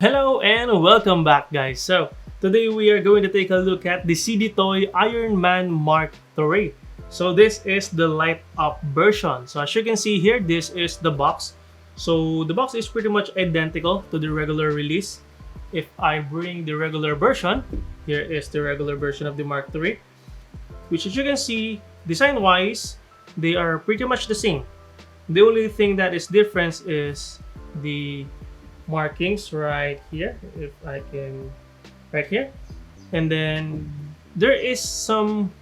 Hello and welcome back, guys. So today we are going to take a look at the CD Toy Iron Man Mark III. So this is the light up version. So as you can see here, this is the box. So the box is pretty much identical to the regular release. If I bring the regular version, here is the regular version of the Mark III, which as you can see, design wise, they are pretty much the same. The only thing that is different is the markings right here, if I can, right here, and then there is some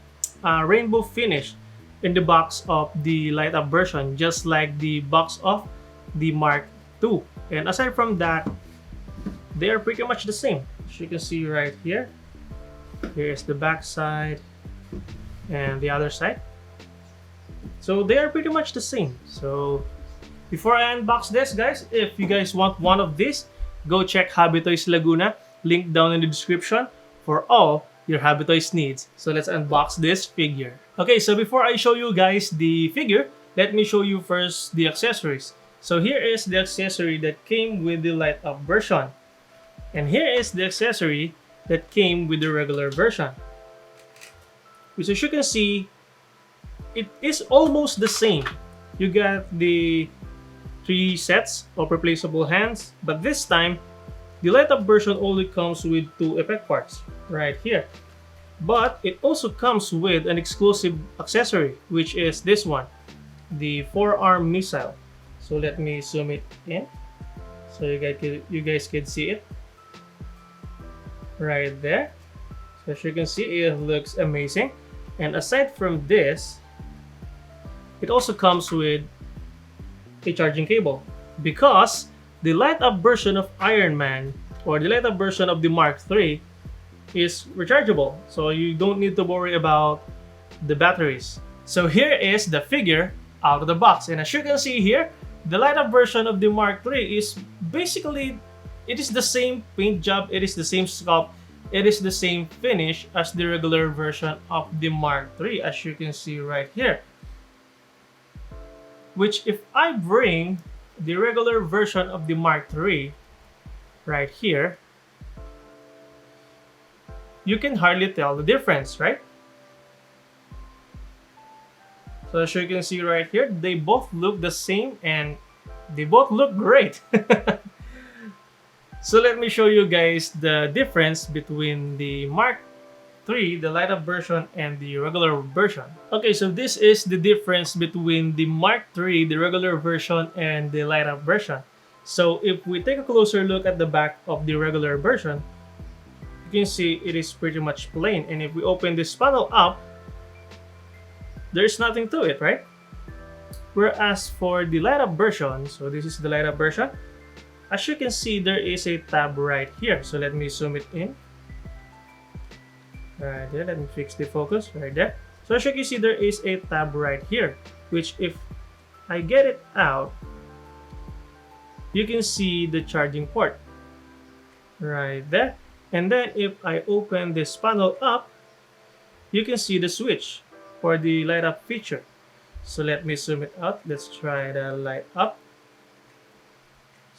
rainbow finish in the box of the light up version, just like the box of the Mark II. And aside from that, they are pretty much the same. As you can see right here, here is the back side and the other side, so they are pretty much the same. So before I unbox this, guys, if you guys want one of these, go check Hobby Toys Laguna, link down in the description for all your Hobby Toys needs. So let's unbox this figure. Okay, so before I show you guys the figure, let me show you first the accessories. So here is the accessory that came with the light up version. And here is the accessory that came with the regular version. Which as you can see, it is almost the same. You got the three sets of replaceable hands, but this time the light up version only comes with two effect parts right here, but it also comes with an exclusive accessory, which is this one, the forearm missile. So let me zoom it in so you guys can see it right there. So as you can see, it looks amazing. And aside from this, it also comes with a charging cable, because the light up version of Iron Man, or the light up version of the Mark III, is rechargeable, so you don't need to worry about the batteries. So here is the figure out of the box, and as you can see here, the light up version of the Mark III is basically, it is the same paint job, it is the same sculpt, it is the same finish as the regular version of the Mark III, as you can see right here. Which if I bring the regular version of the Mark III right here, you can hardly tell the difference, right? So as you can see right here, they both look the same and they both look great. So let me show you guys the difference between the Mark III, the light up version, and the regular version. Okay, so this is the difference between the Mark III, the regular version, and the light up version. So if we take a closer look at the back of the regular version, you can see it is pretty much plain. And if we open this panel up, there's nothing to it, right? Whereas for the light up version, so this is the light up version, as you can see, there is a tab right here. So let me zoom it in. Right there, let me fix the focus right there. So as you can see, there is a tab right here, which if I get it out, you can see the charging port right there. And then if I open this panel up, you can see the switch for the light up feature. So let me zoom it out. Let's try the light up.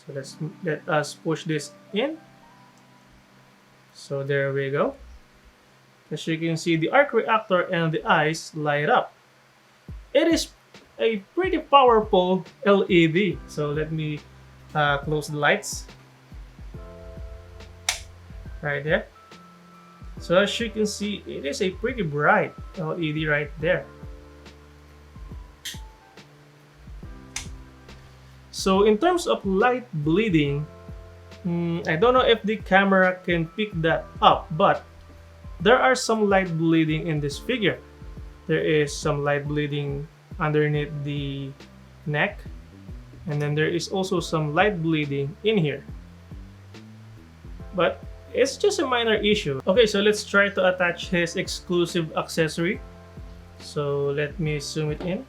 So let us push this in. So there we go. As you can see, the arc reactor and the eyes light up. It is a pretty powerful LED. So let me close the lights. Right there. So as you can see, it is a pretty bright LED right there. So in terms of light bleeding, I don't know if the camera can pick that up, but there are some light bleeding in this figure. There is some light bleeding underneath the neck, and then there is also some light bleeding in here. But it's just a minor issue. Okay, so let's try to attach his exclusive accessory. So let me zoom it in.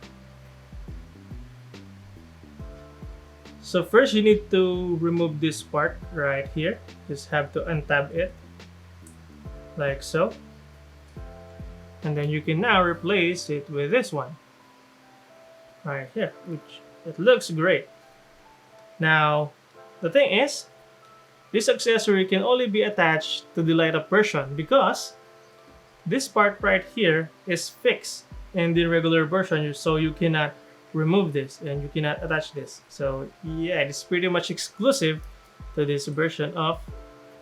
So first you need to remove this part right here. Just have to untab it like so. And then you can now replace it with this one right here, which it looks great. Now, the thing is, this accessory can only be attached to the light up version because this part right here is fixed in the regular version, so you cannot remove this and you cannot attach this. So yeah, it's pretty much exclusive to this version of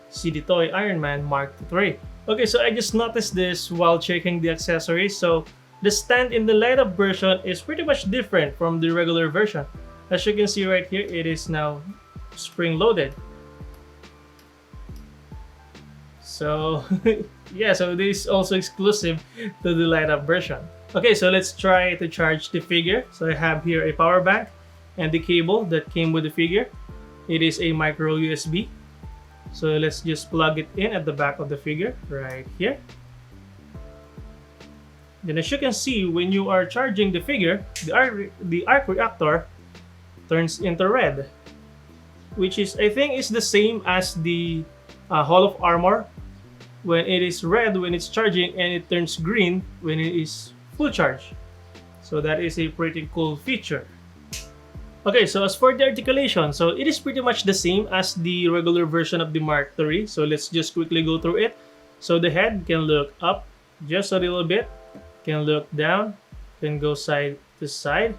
CD Toy Iron Man Mark III. Okay, so I just noticed this while checking the accessories. So the stand in the light up version is pretty much different from the regular version. As you can see right here, it is now spring loaded. So yeah, so this is also exclusive to the light up version. Okay, so let's try to charge the figure. So I have here a power bank and the cable that came with the figure. It is a micro USB. So let's just plug it in at the back of the figure right here. Then as you can see, when you are charging the figure, the arc reactor turns into red, which is, I think, is the same as the Hall of Armor. When it is red when it's charging and it turns green when it is full charge. So that is a pretty cool feature. Okay, so as for the articulation, so it is pretty much the same as the regular version of the Mark III. So let's just quickly go through it. So the head can look up just a little bit, can look down, can go side to side.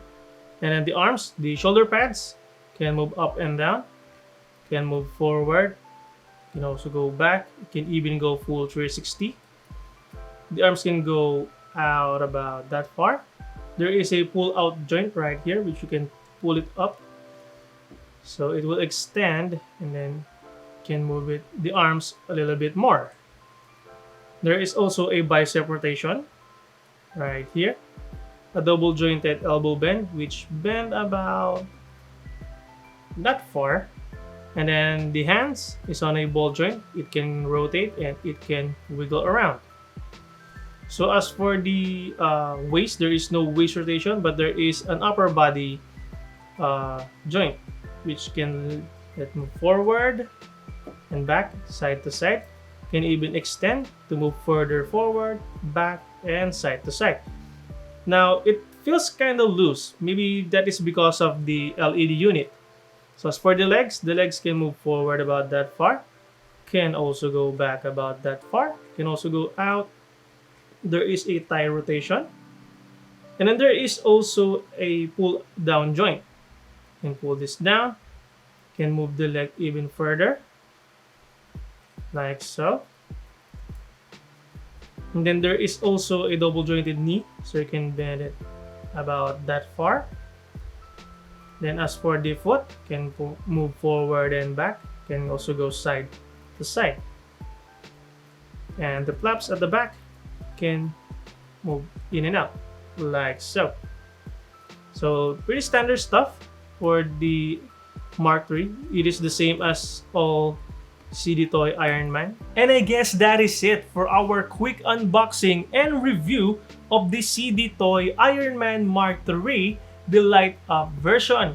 And then the arms, the shoulder pads, can move up and down, can move forward, can also go back, it can even go full 360. The arms can go out about that far. There is a pull out joint right here which you can pull it up. So it will extend and then can move it, the arms a little bit more. There is also a bicep rotation right here. A double jointed elbow bend which bend about that far. And then the hands is on a ball joint. It can rotate and it can wiggle around. So as for the waist, there is no waist rotation, but there is an upper body joint which can move forward and back, side to side. Can even extend to move further forward, back, and side to side. Now it feels kind of loose. Maybe that is because of the LED unit. So as for the legs can move forward about that far, can also go back about that far, can also go out. There is a thigh rotation. And then there is also a pull down joint. Can pull this down, can move the leg even further, like so. And then there is also a double jointed knee, so you can bend it about that far. Then as for the foot, can move forward and back, can also go side to side. And the flaps at the back can move in and out, like so. So pretty standard stuff for the Mark III. It is the same as all CD Toy Iron Man. And I guess that is it for our quick unboxing and review of the CD Toy Iron Man Mark III, the light up version.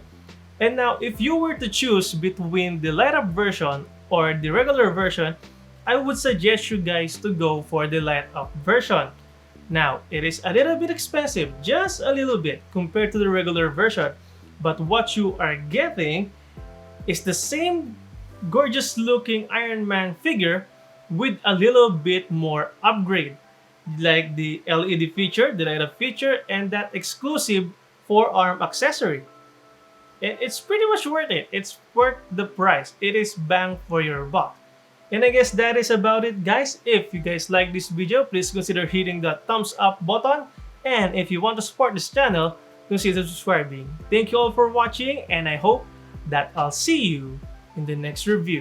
And now if you were to choose between the light up version or the regular version, I would suggest you guys to go for the light up version. Now it is a little bit expensive, just a little bit compared to the regular version, but what you are getting is the same gorgeous looking Iron Man figure with a little bit more upgrade, like the LED feature, the light up feature, and that exclusive forearm accessory. It's pretty much worth it. It's worth the price. It is bang for your buck. And I guess that is about it, guys. If you guys like this video, please consider hitting the thumbs up button. And if you want to support this channel, consider subscribing. Thank you all for watching, and I hope that I'll see you in the next review.